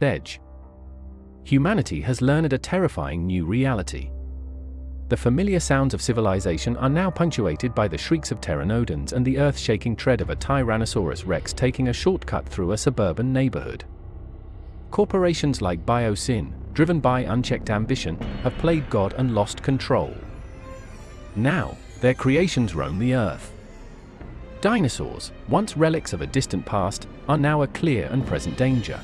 edge. Humanity has learned a terrifying new reality. The familiar sounds of civilization are now punctuated by the shrieks of pteranodons and the earth-shaking tread of a Tyrannosaurus rex taking a shortcut through a suburban neighborhood. Corporations like Biosin, driven by unchecked ambition, have played God and lost control. Now, their creations roam the earth. Dinosaurs, once relics of a distant past, are now a clear and present danger.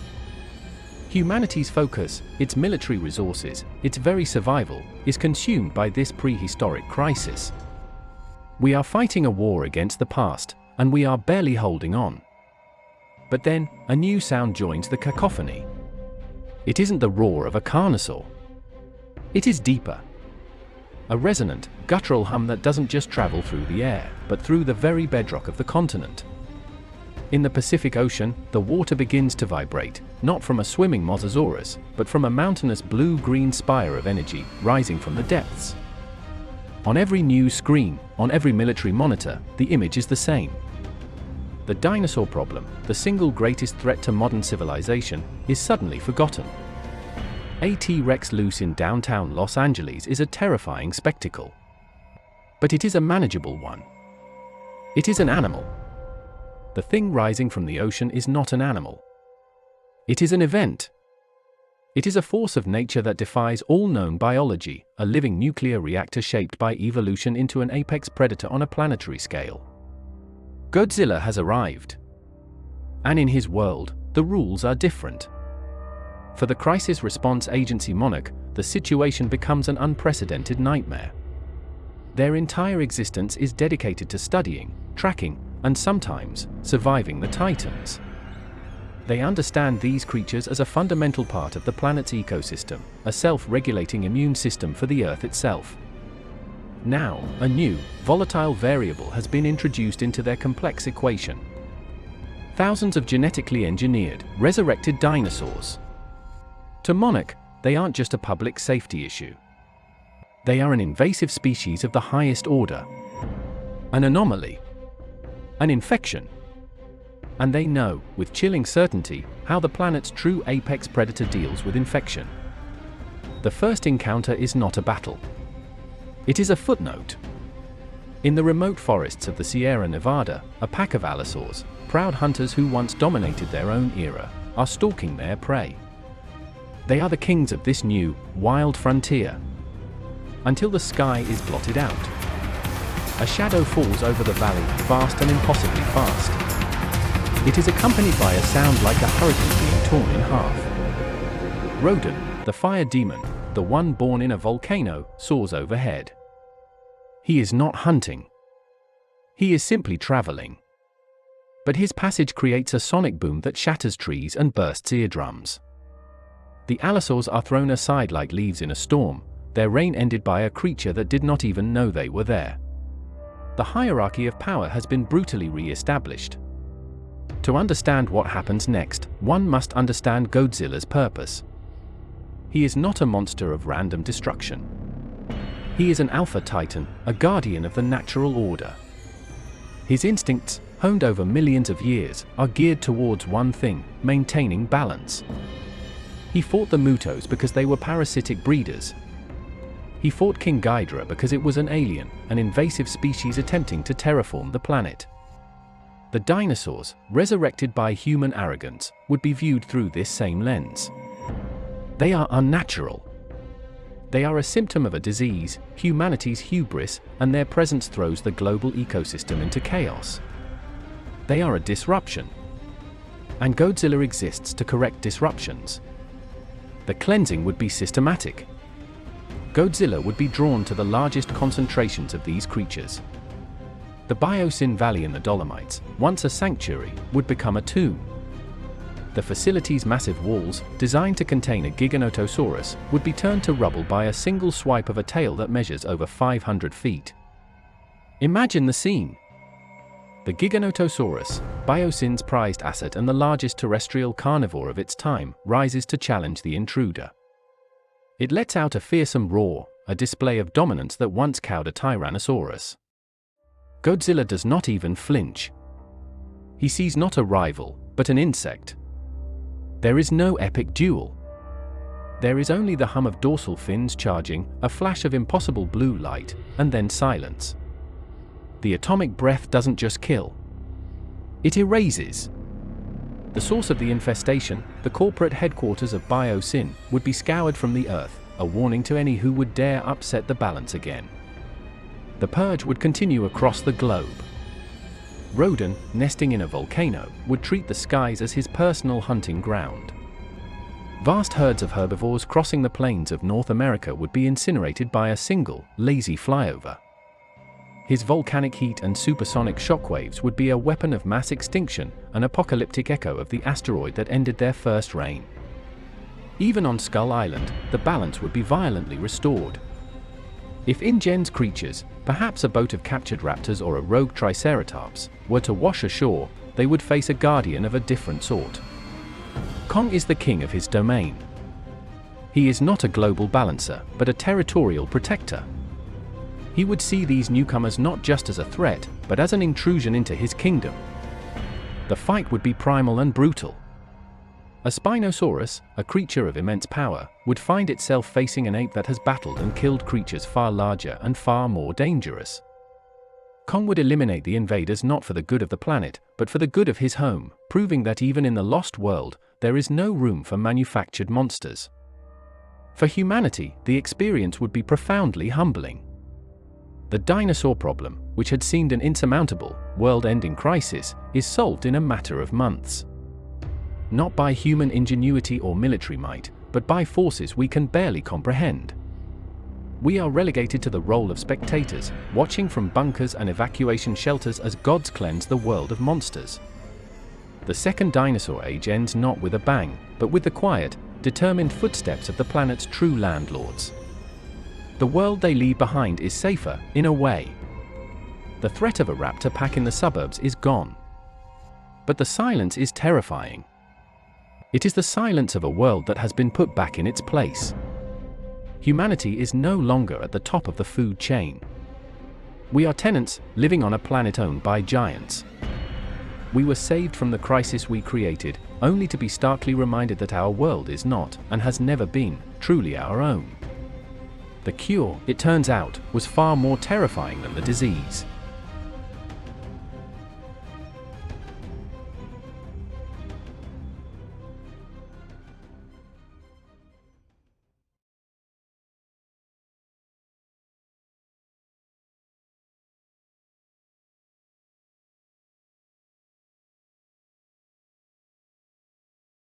Humanity's focus, its military resources, its very survival, is consumed by this prehistoric crisis. We are fighting a war against the past, and we are barely holding on. But then, a new sound joins the cacophony. It isn't the roar of a carnosaur. It is deeper. A resonant, guttural hum that doesn't just travel through the air, but through the very bedrock of the continent. In the Pacific Ocean, the water begins to vibrate, not from a swimming mosasaurus, but from a mountainous blue-green spire of energy rising from the depths. On every news screen, on every military monitor, the image is the same. The dinosaur problem, the single greatest threat to modern civilization, is suddenly forgotten. A T-Rex loose in downtown Los Angeles is a terrifying spectacle. But it is a manageable one. It is an animal. The thing rising from the ocean is not an animal. It is an event. It is a force of nature that defies all known biology, a living nuclear reactor shaped by evolution into an apex predator on a planetary scale. Godzilla has arrived. And in his world, the rules are different. For the Crisis Response Agency Monarch, the situation becomes an unprecedented nightmare. Their entire existence is dedicated to studying, tracking, and sometimes, surviving the Titans. They understand these creatures as a fundamental part of the planet's ecosystem, a self-regulating immune system for the Earth itself. Now, a new, volatile variable has been introduced into their complex equation. Thousands of genetically engineered, resurrected dinosaurs. To Monarch, they aren't just a public safety issue. They are an invasive species of the highest order. An anomaly. An infection. And they know, with chilling certainty, how the planet's true apex predator deals with infection. The first encounter is not a battle. It is a footnote. In the remote forests of the Sierra Nevada, a pack of Allosaurs, proud hunters who once dominated their own era, are stalking their prey. They are the kings of this new, wild frontier. Until the sky is blotted out. A shadow falls over the valley, vast and impossibly fast. It is accompanied by a sound like a hurricane being torn in half. Rodan, the fire demon, the one born in a volcano, soars overhead. He is not hunting. He is simply traveling. But his passage creates a sonic boom that shatters trees and bursts eardrums. The Allosaurs are thrown aside like leaves in a storm, their reign ended by a creature that did not even know they were there. The hierarchy of power has been brutally re-established. To understand what happens next, one must understand Godzilla's purpose. He is not a monster of random destruction. He is an alpha titan, a guardian of the natural order. His instincts, honed over millions of years, are geared towards one thing: maintaining balance. He fought the Mutos because they were parasitic breeders. He fought King Ghidorah because it was an alien, an invasive species attempting to terraform the planet. The dinosaurs, resurrected by human arrogance, would be viewed through this same lens. They are unnatural. They are a symptom of a disease, humanity's hubris, and their presence throws the global ecosystem into chaos. They are a disruption. And Godzilla exists to correct disruptions. The cleansing would be systematic. Godzilla would be drawn to the largest concentrations of these creatures. The Biosin Valley in the Dolomites, once a sanctuary, would become a tomb. The facility's massive walls, designed to contain a Giganotosaurus, would be turned to rubble by a single swipe of a tail that measures over 500 feet. Imagine the scene. The Giganotosaurus, Biosin's prized asset and the largest terrestrial carnivore of its time, rises to challenge the intruder. It lets out a fearsome roar, a display of dominance that once cowed a Tyrannosaurus. Godzilla does not even flinch. He sees not a rival, but an insect. There is no epic duel. There is only the hum of dorsal fins charging, a flash of impossible blue light, and then silence. The atomic breath doesn't just kill. It erases. The source of the infestation, the corporate headquarters of Biosin, would be scoured from the Earth, a warning to any who would dare upset the balance again. The purge would continue across the globe. Rodan, nesting in a volcano, would treat the skies as his personal hunting ground. Vast herds of herbivores crossing the plains of North America would be incinerated by a single, lazy flyover. His volcanic heat and supersonic shockwaves would be a weapon of mass extinction, an apocalyptic echo of the asteroid that ended their first reign. Even on Skull Island, the balance would be violently restored. If InGen's creatures, perhaps a boat of captured raptors or a rogue triceratops, were to wash ashore, they would face a guardian of a different sort. Kong is the king of his domain. He is not a global balancer, but a territorial protector. He would see these newcomers not just as a threat, but as an intrusion into his kingdom. The fight would be primal and brutal. A Spinosaurus, a creature of immense power, would find itself facing an ape that has battled and killed creatures far larger and far more dangerous. Kong would eliminate the invaders not for the good of the planet, but for the good of his home, proving that even in the lost world, there is no room for manufactured monsters. For humanity, the experience would be profoundly humbling. The dinosaur problem, which had seemed an insurmountable, world-ending crisis, is solved in a matter of months. Not by human ingenuity or military might, but by forces we can barely comprehend. We are relegated to the role of spectators, watching from bunkers and evacuation shelters as gods cleanse the world of monsters. The second dinosaur age ends not with a bang, but with the quiet, determined footsteps of the planet's true landlords. The world they leave behind is safer, in a way. The threat of a raptor pack in the suburbs is gone. But the silence is terrifying. It is the silence of a world that has been put back in its place. Humanity is no longer at the top of the food chain. We are tenants, living on a planet owned by giants. We were saved from the crisis we created, only to be starkly reminded that our world is not, and has never been, truly our own. The cure, it turns out, was far more terrifying than the disease.